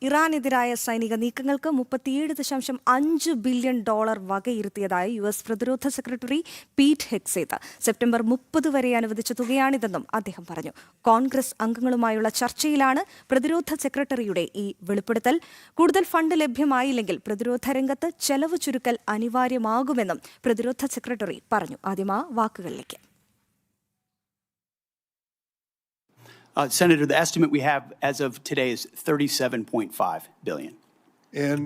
ഇറാനെതിരായ സൈനിക നീക്കങ്ങൾക്ക് $37.5 billion വകയിരുത്തിയതായി US പ്രതിരോധ secretary Pete Hegseth. September 30 വരെ അനുവദിച്ച തുകയാണിതെന്നും അദ്ദേഹം പറഞ്ഞു. കോൺഗ്രസ് അംഗങ്ങളുമായുള്ള ചർച്ചയിലാണ് പ്രതിരോധ സെക്രട്ടറിയുടെ ഈ വെളിപ്പെടുത്തൽ. കൂടുതൽ ഫണ്ട് ലഭ്യമായില്ലെങ്കിൽ പ്രതിരോധ രംഗത്ത് ചെലവ് ചുരുക്കൽ അനിവാര്യമാകുമെന്നും പ്രതിരോധ സെക്രട്ടറി പറഞ്ഞു. ആദ്യം ആ വാക്കുകളിലേക്ക്. Senator, the estimate we have as of today is $37.5 billion. And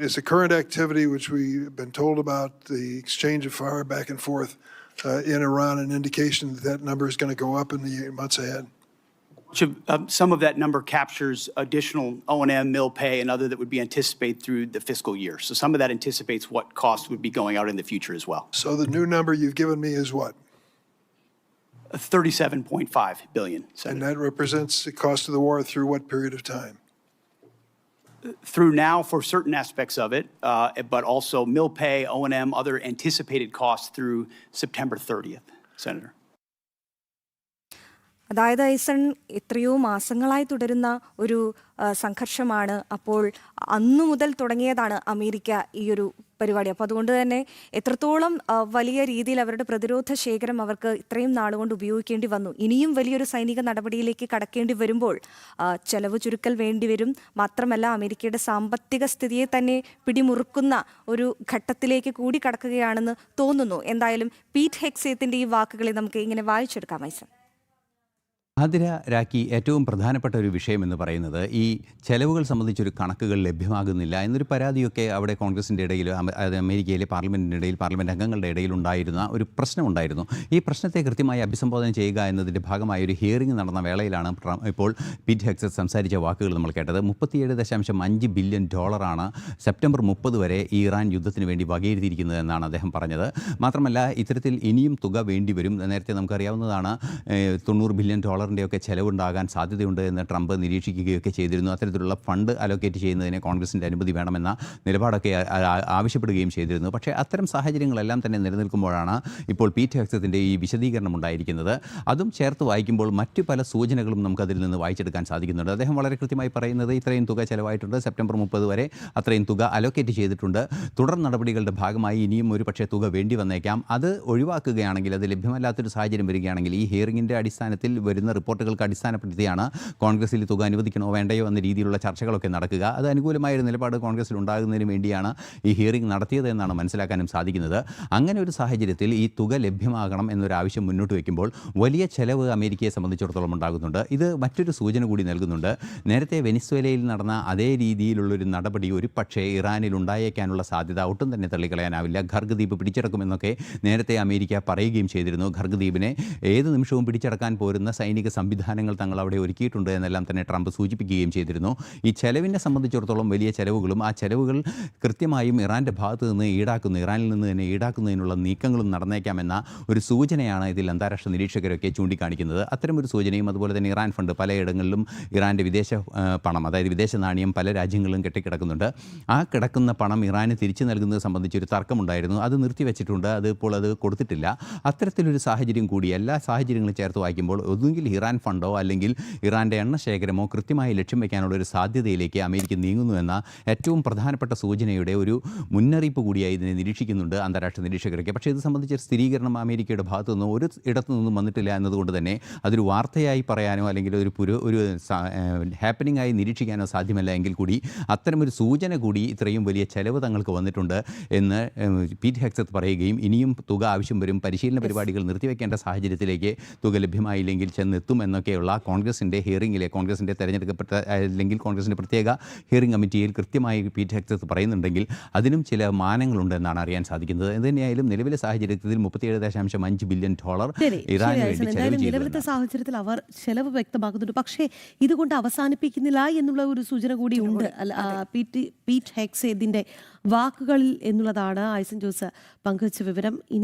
is the current activity, which we've been told about, the exchange of fire back and forth in Iran, an indication that that number is going to go up in the months ahead? Some of that number captures additional O&M, mill pay, and other that would be anticipated through the fiscal year. So some of that anticipates what costs would be going out in the future as well. So the new number you've given me is what? $37.5 billion. Senator. And that represents the cost of the war through what period of time? Through now for certain aspects of it, but also mill pay, O&M, other anticipated costs through September 30th, Senator. അതായത് ഐസൺ, എത്രയോ മാസങ്ങളായി തുടരുന്ന ഒരു സംഘർഷമാണ്. അപ്പോൾ അന്നു മുതൽ തുടങ്ങിയതാണ് America ഈ ഒരു പരിപാടി. അപ്പോൾ അതുകൊണ്ട് തന്നെ എത്രത്തോളം വലിയ രീതിയിൽ അവരുടെ പ്രതിരോധ ശേഖരം അവർക്ക് ഇത്രയും നാളുകൊണ്ട് ഉപയോഗിക്കേണ്ടി വന്നു. ഇനിയും വലിയൊരു സൈനിക നടപടിയിലേക്ക് കടക്കേണ്ടി വരുമ്പോൾ ചെലവ് ചുരുക്കൽ വേണ്ടിവരും. മാത്രമല്ല, അമേരിക്കയുടെ സാമ്പത്തിക സ്ഥിതിയെ തന്നെ പിടിമുറുക്കുന്ന ഒരു ഘട്ടത്തിലേക്ക് കൂടി കടക്കുകയാണെന്ന് തോന്നുന്നു. എന്തായാലും പീറ്റ് ഹെഗ്സേത്തിന്റെ ഈ വാക്കുകളെ നമുക്ക് ഇങ്ങനെ വായിച്ചെടുക്കാം. ഐസൺ, ആതിര, രാഖി, ഏറ്റവും പ്രധാനപ്പെട്ട ഒരു വിഷയം എന്ന് പറയുന്നത് ഈ ചെലവുകൾ സംബന്ധിച്ചൊരു കണക്കുകൾ ലഭ്യമാകുന്നില്ല എന്നൊരു പരാതിയൊക്കെ അവിടെ കോൺഗ്രസിൻ്റെ ഇടയിൽ, അതായത് അമേരിക്കയിലെ പാർലമെൻറ്റിൻ്റെ ഇടയിൽ, പാർലമെൻറ്റ് അംഗങ്ങളുടെ ഇടയിൽ ഉണ്ടായിരുന്ന ഒരു പ്രശ്നമുണ്ടായിരുന്നു. ഈ പ്രശ്നത്തെ കൃത്യമായി അഭിസംബോധന ചെയ്യുക എന്നതിൻ്റെ ഭാഗമായ ഒരു ഹിയറിംഗ് നടന്ന വേളയിലാണ് ഇപ്പോൾ പീറ്റ് ഹെഗ്സേത്ത് സംസാരിച്ച വാക്കുകൾ നമ്മൾ കേട്ടത്. $37.5 ബില്യൺ സെപ്റ്റംബർ 30 വരെ ഈ ഇറാൻ യുദ്ധത്തിന് വേണ്ടി വകയിരുത്തിയിരിക്കുന്നത് എന്നാണ് അദ്ദേഹം പറഞ്ഞത്. മാത്രമല്ല, ഇത്തരത്തിൽ ഇനിയും തുക വേണ്ടിവരും. നേരത്തെ നമുക്കറിയാവുന്നതാണ്, $90 ബില്യൺ ഒക്കെ ചെലവുണ്ടാകാൻ സാധ്യതയുണ്ട് എന്ന് ട്രംപ് നിരീക്ഷിക്കുകയൊക്കെ ചെയ്തിരുന്നു. അത്തരത്തിലുള്ള ഫണ്ട് അലോക്കേറ്റ് ചെയ്യുന്നതിന് കോൺഗ്രസിൻ്റെ അനുമതി വേണമെന്ന നിലപാടൊക്കെ ആവശ്യപ്പെടുകയും ചെയ്തിരുന്നു. പക്ഷേ അത്തരം സാഹചര്യങ്ങളെല്ലാം തന്നെ നിലനിൽക്കുമ്പോഴാണ് ഇപ്പോൾ പീറ്റ് ഹെഗ്സേത്തിൻ്റെ ഈ വിശദീകരണം ഉണ്ടായിരിക്കുന്നത്. അതും ചേർത്ത് വായിക്കുമ്പോൾ മറ്റു പല സൂചനകളും നമുക്കതിൽ നിന്ന് വായിച്ചെടുക്കാൻ സാധിക്കുന്നുണ്ട്. അദ്ദേഹം വളരെ കൃത്യമായി പറയുന്നത് ഇത്രയും തുക ചിലവായിട്ടുണ്ട്, സെപ്റ്റംബർ 30 വരെ അത്രയും തുക അലോക്കേറ്റ് ചെയ്തിട്ടുണ്ട്, തുടർ നടപടികളുടെ ഭാഗമായി ഇനിയും ഒരു പക്ഷേ തുക വേണ്ടി വന്നേക്കാം. അത് ഒഴിവാക്കുകയാണെങ്കിൽ, അത് ലഭ്യമല്ലാത്തൊരു സാഹചര്യം വരികയാണെങ്കിൽ, ഈ ഹിയറിംഗിൻ്റെ അടിസ്ഥാനത്തിൽ വരുന്ന റിപ്പോർട്ടുകൾക്ക് അടിസ്ഥാനപ്പെടുത്തിയാണ് കോൺഗ്രസിൽ തുക അനുവദിക്കണോ വേണ്ടയോ എന്ന രീതിയിലുള്ള ചർച്ചകളൊക്കെ നടക്കുക. അത് അനുകൂലമായൊരു നിലപാട് കോൺഗ്രസിൽ ഉണ്ടാകുന്നതിന് വേണ്ടിയാണ് ഈ ഹിയറിംഗ് നടത്തിയത് എന്നാണ് മനസ്സിലാക്കാനും സാധിക്കുന്നത്. അങ്ങനെ ഒരു സാഹചര്യത്തിൽ ഈ തുക ലഭ്യമാകണം എന്നൊരാവശ്യം മുന്നോട്ട് വയ്ക്കുമ്പോൾ വലിയ ചെലവ് അമേരിക്കയെ സംബന്ധിച്ചിടത്തോളം ഉണ്ടാകുന്നുണ്ട്. ഇത് മറ്റൊരു സൂചന കൂടി നൽകുന്നുണ്ട്. നേരത്തെ വെനിസ്വേലയിൽ നടന്ന അതേ രീതിയിലുള്ളൊരു നടപടി ഒരു പക്ഷേ ഇറാനിൽ ഉണ്ടായേക്കാനുള്ള സാധ്യത ഒട്ടും തന്നെ തള്ളിക്കളയാനാവില്ല. ഖർഗ് ദ്വീപ് പിടിച്ചടക്കുമെന്നൊക്കെ നേരത്തെ അമേരിക്ക പറയുകയും ചെയ്തിരുന്നു. ഖർഗ് ദ്വീപിനെ ഏത് നിമിഷവും പിടിച്ചടക്കാൻ പോരുന്ന സൈനിക സംവിധാനങ്ങൾ തങ്ങൾ അവിടെ ഒരുക്കിയിട്ടുണ്ട് എന്നെല്ലാം തന്നെ ട്രംപ് സൂചിപ്പിക്കുകയും ചെയ്തിരുന്നു. ഈ ചെലവിനെ സംബന്ധിച്ചിടത്തോളം വലിയ ചെലവുകളും ആ ചെലവുകൾ കൃത്യമായും ഇറാൻ്റെ ഭാഗത്ത് നിന്ന് ഇറാനിൽ നിന്ന് തന്നെ ഈടാക്കുന്നതിനുള്ള നീക്കങ്ങളും നടന്നേക്കാമെന്ന ഒരു സൂചനയാണ് ഇതിൽ അന്താരാഷ്ട്ര നിരീക്ഷകരൊക്കെ ചൂണ്ടിക്കാണിക്കുന്നത്. അത്തരമൊരു സൂചനയും അതുപോലെ തന്നെ ഇറാൻ ഫണ്ട് പലയിടങ്ങളിലും ഇറാൻ്റെ വിദേശ പണം, അതായത് വിദേശ നാണയം പല രാജ്യങ്ങളിലും കെട്ടിക്കിടക്കുന്നുണ്ട്. ആ കിടക്കുന്ന പണം ഇറാന് തിരിച്ചു നൽകുന്നത് സംബന്ധിച്ചൊരു തർക്കമുണ്ടായിരുന്നു. അത് നിർത്തിവെച്ചിട്ടുണ്ട്. ഇപ്പോൾ അത് കൊടുത്തിട്ടില്ല. അത്തരത്തിലൊരു സാഹചര്യം കൂടി എല്ലാ സാഹചര്യങ്ങളും ചേർത്ത് വായിക്കുമ്പോൾ ഒന്നുകിൽ ഇറാൻ ഫണ്ടോ അല്ലെങ്കിൽ ഇറാൻ്റെ എണ്ണശേഖരമോ കൃത്യമായി ലക്ഷ്യം വയ്ക്കാനുള്ള ഒരു സാധ്യതയിലേക്ക് അമേരിക്ക നീങ്ങുന്നുവെന്ന ഏറ്റവും പ്രധാനപ്പെട്ട സൂചനയുടെ ഒരു മുന്നറിയിപ്പ് കൂടിയായി ഇതിനെ നിരീക്ഷിക്കുന്നുണ്ട് അന്താരാഷ്ട്ര നിരീക്ഷകരൊക്കെ. പക്ഷേ ഇത് സംബന്ധിച്ച സ്ഥിരീകരണം അമേരിക്കയുടെ ഭാഗത്തു നിന്നും ഒരു ഇടത്തു നിന്നും വന്നിട്ടില്ല എന്നതുകൊണ്ട് തന്നെ അതൊരു വാർത്തയായി പറയാനോ അല്ലെങ്കിൽ ഒരു ഹാപ്പനിങ് ആയി നിരീക്ഷിക്കാനോ സാധ്യമല്ല. എങ്കിൽ കൂടി അത്തരമൊരു സൂചന കൂടി ഇത്രയും വലിയ ചെലവ് തങ്ങൾക്ക് വന്നിട്ടുണ്ട് എന്ന് പീറ്റ് ഹെഗ്സേത്ത് പറയുകയും ഇനിയും തുക ആവശ്യം വരും, പരിശീലന പരിപാടികൾ നിർത്തിവെക്കേണ്ട സാഹചര്യത്തിലേക്ക് തുക ലഭ്യമായില്ലെങ്കിൽ ചെന്നെത്തും എന്നൊക്കെയുള്ള കോൺഗ്രസിൻ്റെ ഹിയറിംഗിലെ, കോൺഗ്രസിൻ്റെ തെരഞ്ഞെടുക്കപ്പെട്ട അല്ലെങ്കിൽ കോൺഗ്രസിൻ്റെ പ്രത്യേക ഹിയറിംഗ് കമ്മിറ്റിയിൽ കൃത്യമായി പീറ്റ് ഹെഗ്സേത്ത് പറയുന്നുണ്ടെങ്കിൽ അതിനും ചില മാനങ്ങളുണ്ടെന്നാണ് അറിയാൻ സാധിക്കുന്നത്. എന്തുതന്നെയായാലും നിലവിലെ സാഹചര്യത്തിൽ $37.5 ബില്യൺ ഇറാന് വേണ്ടി ചെലവ് ചെയ്തു. നിലവിലത്തെ സാഹചര്യത്തിൽ അവർ ചെലവ് വ്യക്തമാക്കുന്നുണ്ട്. പക്ഷേ ഇതുകൊണ്ട് അവസാനിപ്പിക്കുന്നില്ല എന്നുള്ള ഒരു സൂചന കൂടി ഉണ്ട് പീറ്റ് ഹെഗ്സേത്തിൻ്റെ വാക്കുകളിൽ എന്നുള്ളതാണ് ഐസൻ ജോസ് പങ്കുവച്ച വിവരം.